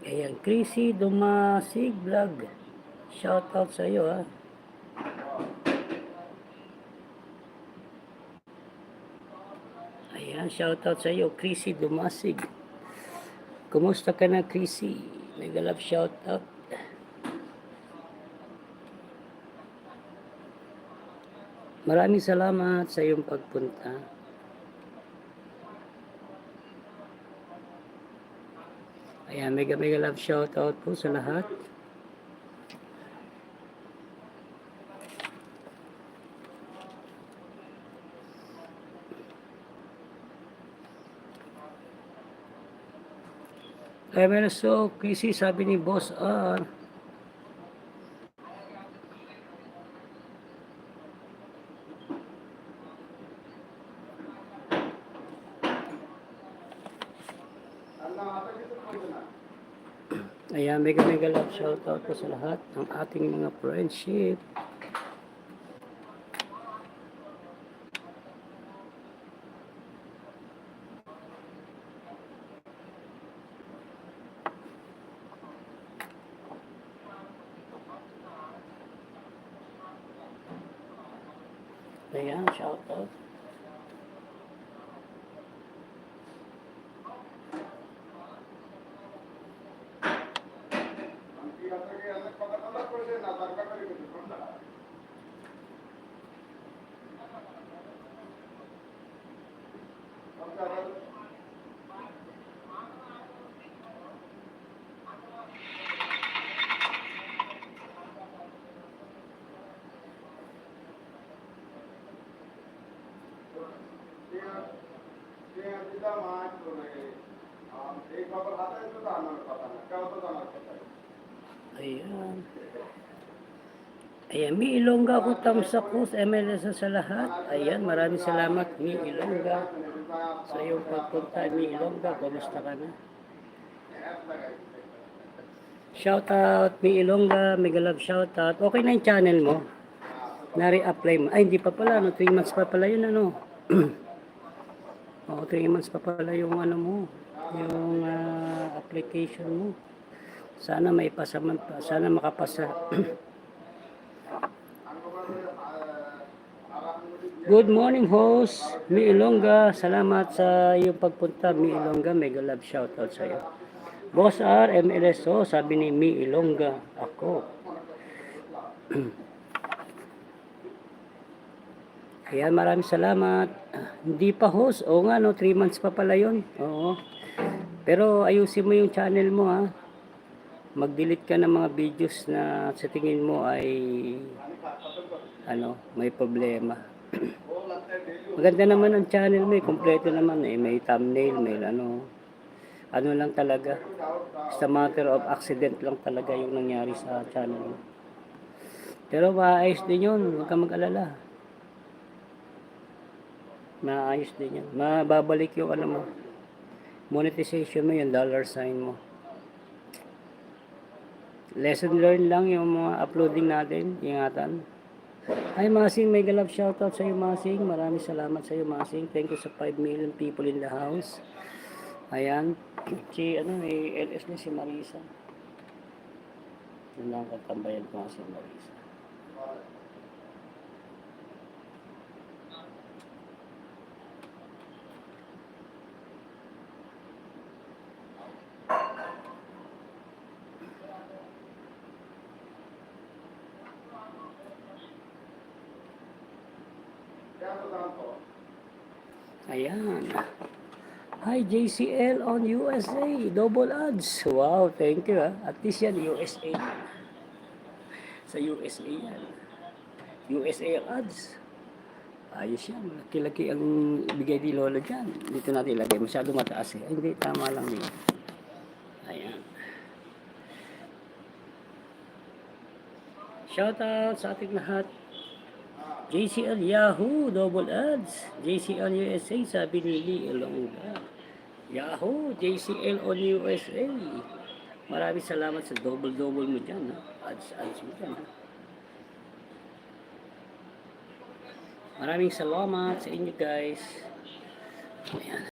Ayan, Chrissy Dumasig Vlog. Shout out sa iyo ha. Ayan, shout out sa iyo, Chrissy Dumasig. Kumusta ka na, Chrissy? Mega love shout out. Maraming salamat sa iyong pagpunta. Ayan, mega love shout out po sa lahat. Kaya so, Chrissy, sabi ni Boss R, ayan, mega love shout out po sa lahat ng ating mga friendship. Ayan, shout out. Ayan. Ayan, Mi Ilongga ko tamsak po sa MLS sa lahat. Ayan, maraming salamat, Mi Ilongga, sa iyong pagpunta. Mi Ilongga, kumusta ka na? Shout out, Mi Ilongga, mega love shout out. Okay na yung channel mo? Na-re-apply mo? Ay, hindi pa pala, no? 3 months pa pala yun, ano? Oo, 3 months pa pala yung ano mo, yung application mo. Sana may pasaman pa, sana makapasa. Good morning, host Mi Ilongga. Salamat sa iyong pagpunta, Mi Ilongga. Mega love shout out sa iyo. Boss R, MLSO, sabi ni Mi Ilongga. Ako. Ayan, maraming salamat. Hindi pa host. Oo nga, no, 3 months pa pala yun. Oo. Pero ayusin mo yung channel mo, ha. Mag-delete ka ng mga videos na sa tingin mo ay may problema. Maganda naman ang channel mo, kompleto naman eh, may thumbnail, may ano lang talaga. It's a matter of accident lang talaga yung nangyari sa channel mo. Pero maayos din yun, huwag ka mag-alala. Maayos din yun. Mababalik yung mo, monetization mo, yung dollar sign mo. Lesson learned lang yung mga uploading natin, ingatan. Hi Masing, mega love shoutout sa iyo Masing. Maraming salamat sa iyo Masing. Thank you sa 5 million people in the house. Ayan. Si LS na si Marisa. Yun lang katambayan ko si Marisa. Ayan. Hi JCL on USA. Double odds. Wow, thank you ha. At least yan USA. Sa USA yan. USA odds. Ayos yan. Laki-laki ang bigay ni Lola dyan. Dito natin ilagay. Masyado mataas eh. Ay, hindi, tama lang din. Ayan. Shout out sa ating lahat. JCL Yahoo, double ads. JCL USA, sabi ni Lee Ilongga. Yahoo, JCL on USA. Maraming salamat sa double mo dyan. Ha? Ads mo dyan. Ha? Maraming salamat sa inyo guys. Ayan.